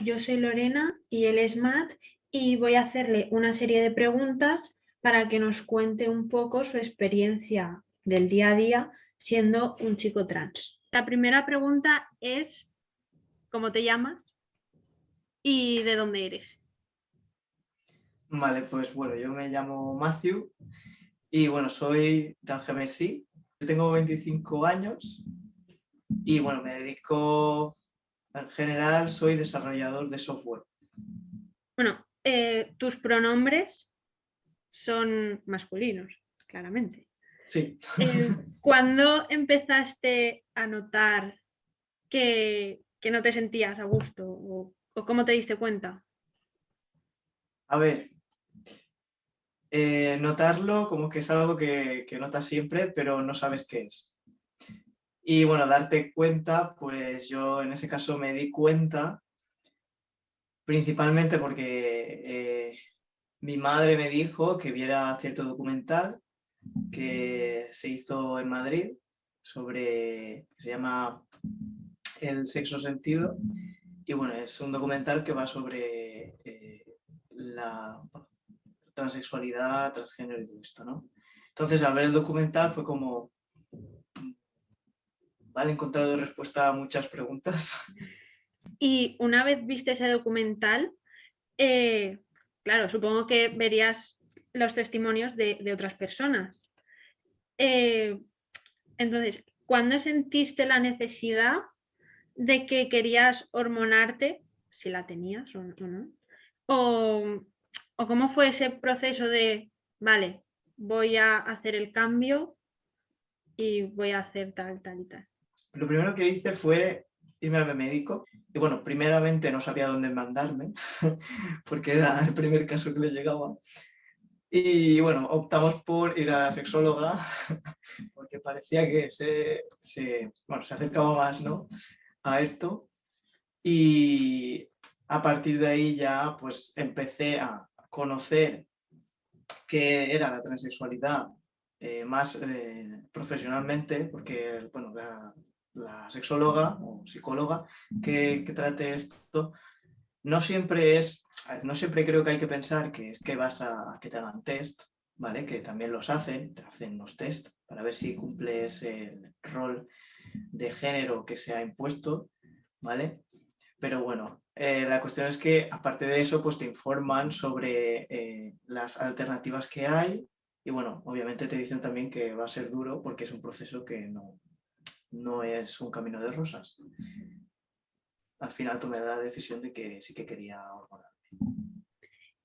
Yo soy Lorena y él es Matt y voy a hacerle una serie de preguntas para que nos cuente un poco su experiencia del día a día siendo un chico trans. La primera pregunta es, ¿cómo te llamas y de dónde eres? Vale, pues bueno, yo me llamo Matthew y bueno, soy de Algemesí. Yo tengo 25 años y bueno, me dedico, en general, soy desarrollador de software. Bueno, tus pronombres son masculinos, claramente. Sí. ¿Cuándo empezaste a notar que no te sentías a gusto o cómo te diste cuenta? A ver, notarlo como que es algo que notas siempre, pero no sabes qué es. Y bueno, darte cuenta, pues yo en ese caso me di cuenta principalmente porque mi madre me dijo que viera cierto documental que se hizo en Madrid se llama El sexo sentido, y bueno, es un documental que va sobre la transexualidad, transgénero y todo esto, ¿no? Entonces, al ver el documental fue como, vale, he encontrado respuesta a muchas preguntas. Y una vez viste ese documental, eh, claro, supongo que verías los testimonios de otras personas. Eh, entonces, ¿cuándo sentiste la necesidad de que querías hormonarte, si la tenías o no? O, o cómo fue ese proceso de, vale, voy a hacer el cambio y voy a hacer tal, tal y tal. Lo primero que hice fue irme al médico. Y bueno, primeramente no sabía dónde mandarme, porque era el primer caso que le llegaba. Y bueno, optamos por ir a la sexóloga, porque parecía que bueno, se acercaba más, ¿no?, a esto. Y a partir de ahí ya pues empecé a conocer qué era la transexualidad más profesionalmente, porque bueno, la sexóloga o psicóloga que trate esto no siempre no siempre creo que hay que pensar que es que vas a que te hagan test, ¿vale? Que también los hacen, te hacen los test para ver si cumples el rol de género que se ha impuesto, ¿vale? Pero bueno, la cuestión es que aparte de eso, pues te informan sobre las alternativas que hay y bueno, obviamente te dicen también que va a ser duro porque es un proceso que no es un camino de rosas. Al final tomé la decisión de que sí que quería hormonar.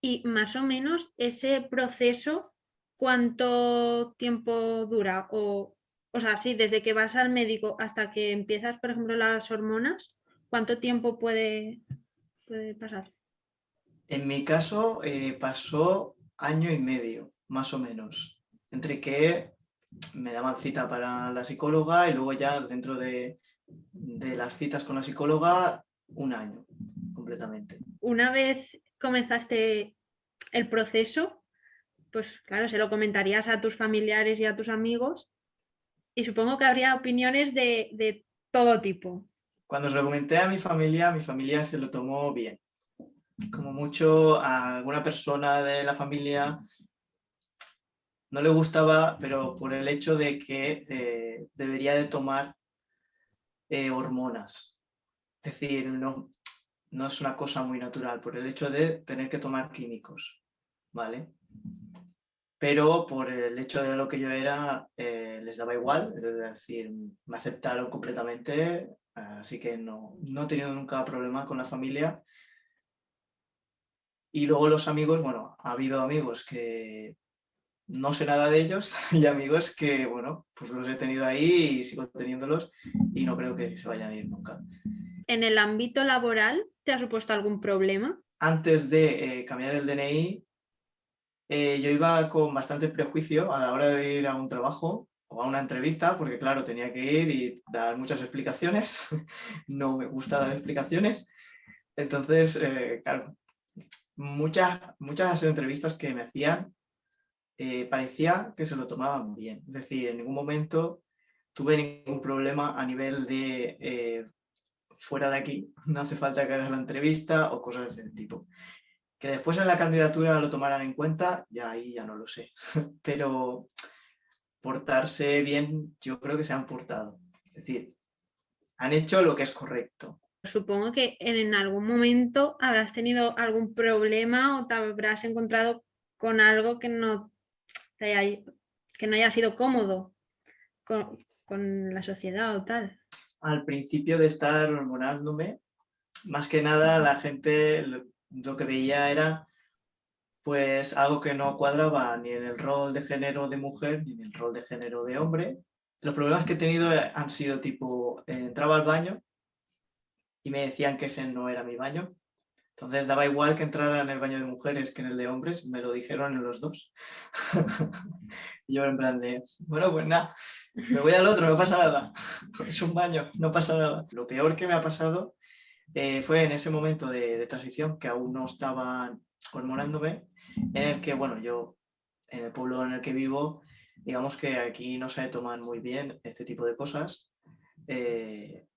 Y más o menos ese proceso, ¿cuánto tiempo dura? O sea, sí, desde que vas al médico hasta que empiezas, por ejemplo, las hormonas, ¿cuánto tiempo puede pasar? En mi caso pasó año y medio, más o menos, entre que me daban cita para la psicóloga y luego ya dentro de las citas con la psicóloga, un año completamente. Una vez comenzaste el proceso, pues claro, se lo comentarías a tus familiares y a tus amigos y supongo que habría opiniones de todo tipo. Cuando se lo comenté a mi familia se lo tomó bien. Como mucho a alguna persona de la familia no le gustaba, pero por el hecho de que debería de tomar hormonas. Es decir, no es una cosa muy natural, por el hecho de tener que tomar químicos, ¿vale? Pero por el hecho de lo que yo era, les daba igual, es decir, me aceptaron completamente, así que no he tenido nunca problema con la familia. Y luego los amigos, bueno, ha habido amigos que no sé nada de ellos y amigos que, bueno, pues los he tenido ahí y sigo teniéndolos y no creo que se vayan a ir nunca. ¿En el ámbito laboral te ha supuesto algún problema? Antes de cambiar el DNI, yo iba con bastante prejuicio a la hora de ir a un trabajo o a una entrevista, porque claro, tenía que ir y dar muchas explicaciones. No me gusta dar explicaciones. Entonces, claro, muchas entrevistas que me hacían parecía que se lo tomaban bien. Es decir, en ningún momento tuve ningún problema a nivel de fuera de aquí, no hace falta que hagas la entrevista o cosas de ese tipo. Que después en la candidatura lo tomaran en cuenta, ya ahí ya no lo sé. Pero portarse bien, yo creo que se han portado. Es decir, han hecho lo que es correcto. Supongo que en algún momento habrás tenido algún problema o te habrás encontrado con algo que no, que no haya sido cómodo con la sociedad o tal. Al principio de estar hormonándome, más que nada la gente lo que veía era pues algo que no cuadraba ni en el rol de género de mujer ni en el rol de género de hombre. Los problemas que he tenido han sido tipo, entraba al baño y me decían que ese no era mi baño. Entonces daba igual que entrara en el baño de mujeres que en el de hombres, me lo dijeron en los dos. Y yo en plan de, bueno, pues nada, me voy al otro, no pasa nada. Es un baño, no pasa nada. Lo peor que me ha pasado fue en ese momento de transición, que aún no estaba hormonándome, en el que, bueno, yo, en el pueblo en el que vivo, digamos que aquí no se toman muy bien este tipo de cosas.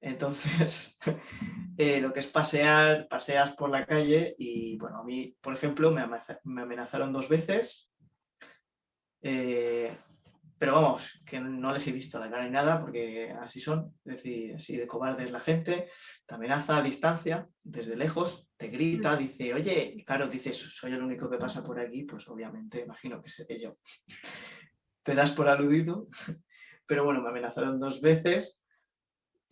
Entonces, lo que es pasear, paseas por la calle y, bueno, a mí, por ejemplo, me amenazaron 2 veces, pero vamos, que no les he visto la cara ni nada porque así son, es decir, así de cobarde es la gente, te amenaza a distancia, desde lejos, te grita, dice, oye, y claro, dices, soy el único que pasa por aquí, pues obviamente imagino que seré yo. Te das por aludido, pero bueno, me amenazaron 2 veces.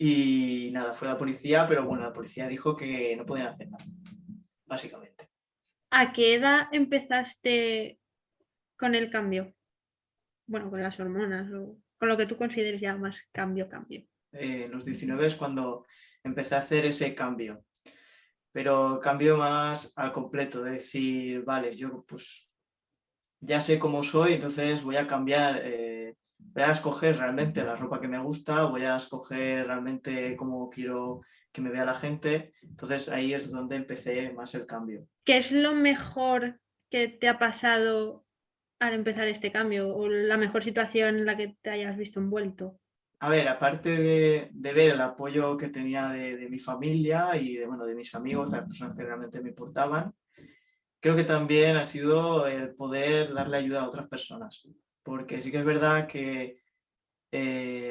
Y nada, fue la policía, pero bueno, la policía dijo que no podían hacer nada, básicamente. ¿A qué edad empezaste con el cambio? Bueno, con las hormonas o con lo que tú consideres ya más cambio. Los 19 es cuando empecé a hacer ese cambio, pero cambio más al completo, de decir, vale, yo pues ya sé cómo soy, entonces voy a cambiar, voy a escoger realmente la ropa que me gusta, voy a escoger realmente cómo quiero que me vea la gente, entonces ahí es donde empecé más el cambio. ¿Qué es lo mejor que te ha pasado al empezar este cambio o la mejor situación en la que te hayas visto envuelto? A ver, aparte de ver el apoyo que tenía de mi familia y de, bueno, de mis amigos, de las personas que realmente me importaban, creo que también ha sido el poder darle ayuda a otras personas. Porque sí que es verdad que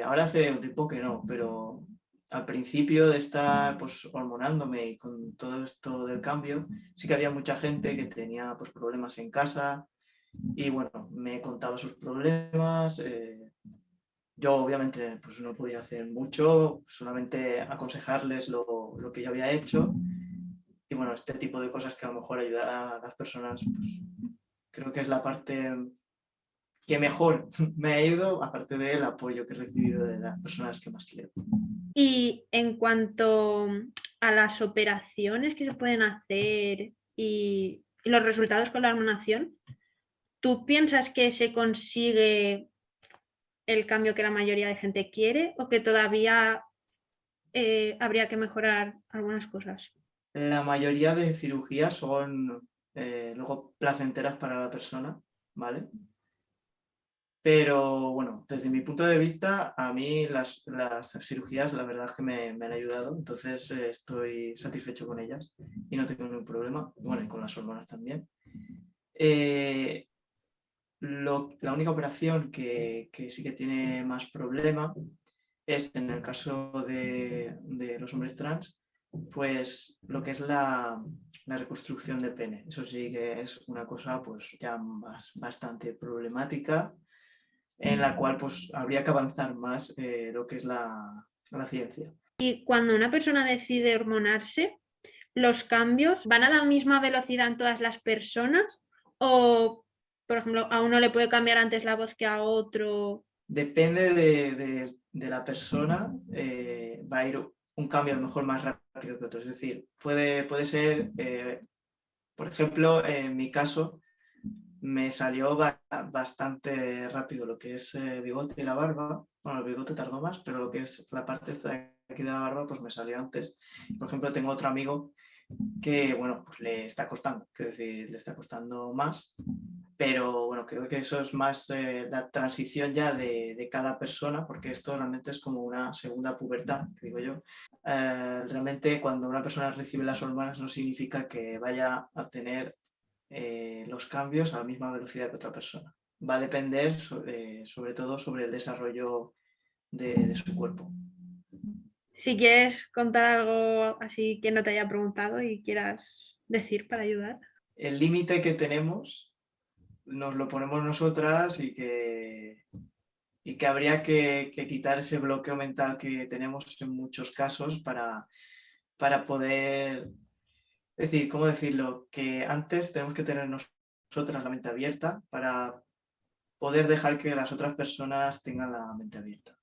ahora hace un tiempo que no, pero al principio de estar pues hormonándome y con todo esto del cambio, sí que había mucha gente que tenía pues problemas en casa y bueno, me contaba sus problemas. Yo obviamente pues no podía hacer mucho, solamente aconsejarles lo que yo había hecho y bueno, este tipo de cosas que a lo mejor ayudar a las personas, pues creo que es la parte que mejor me ha ido, aparte del apoyo que he recibido de las personas que más quiero. Y en cuanto a las operaciones que se pueden hacer y los resultados con la hormonación, ¿tú piensas que se consigue el cambio que la mayoría de gente quiere o que todavía habría que mejorar algunas cosas? La mayoría de cirugías son luego placenteras para la persona, ¿vale? Pero bueno, desde mi punto de vista, a mí las cirugías la verdad es que me han ayudado, entonces estoy satisfecho con ellas y no tengo ningún problema. Bueno, y con las hormonas también. Eh, la única operación que sí que tiene más problema es en el caso de los hombres trans, pues lo que es la reconstrucción de pene. Eso sí que es una cosa pues ya bastante problemática en la cual pues habría que avanzar más lo que es la ciencia. Y cuando una persona decide hormonarse, ¿los cambios van a la misma velocidad en todas las personas? ¿O, por ejemplo, a uno le puede cambiar antes la voz que a otro? Depende de la persona, va a ir un cambio a lo mejor más rápido que otro. Es decir, puede ser, por ejemplo, en mi caso, me salió bastante rápido lo que es bigote y la barba. Bueno, el bigote tardó más, pero lo que es la parte esta de aquí de la barba, pues me salió antes. Por ejemplo, tengo otro amigo que, bueno, pues le está costando, quiero decir, le está costando más, pero bueno, creo que eso es más la transición ya de cada persona, porque esto realmente es como una segunda pubertad, que digo yo. realmente cuando una persona recibe las hormonas no significa que vaya a tener los cambios a la misma velocidad que otra persona. Va a depender sobre todo sobre el desarrollo de su cuerpo. Si quieres contar algo así que no te haya preguntado y quieras decir para ayudar. El límite que tenemos nos lo ponemos nosotras y que habría que quitar ese bloqueo mental que tenemos en muchos casos para poder, es decir, ¿cómo decirlo? Que antes tenemos que tener nosotras la mente abierta para poder dejar que las otras personas tengan la mente abierta.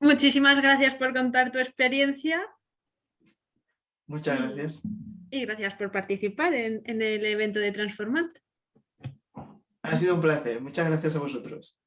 Muchísimas gracias por contar tu experiencia. Muchas gracias. Y gracias por participar en el evento de Transformant. Ha sido un placer. Muchas gracias a vosotros.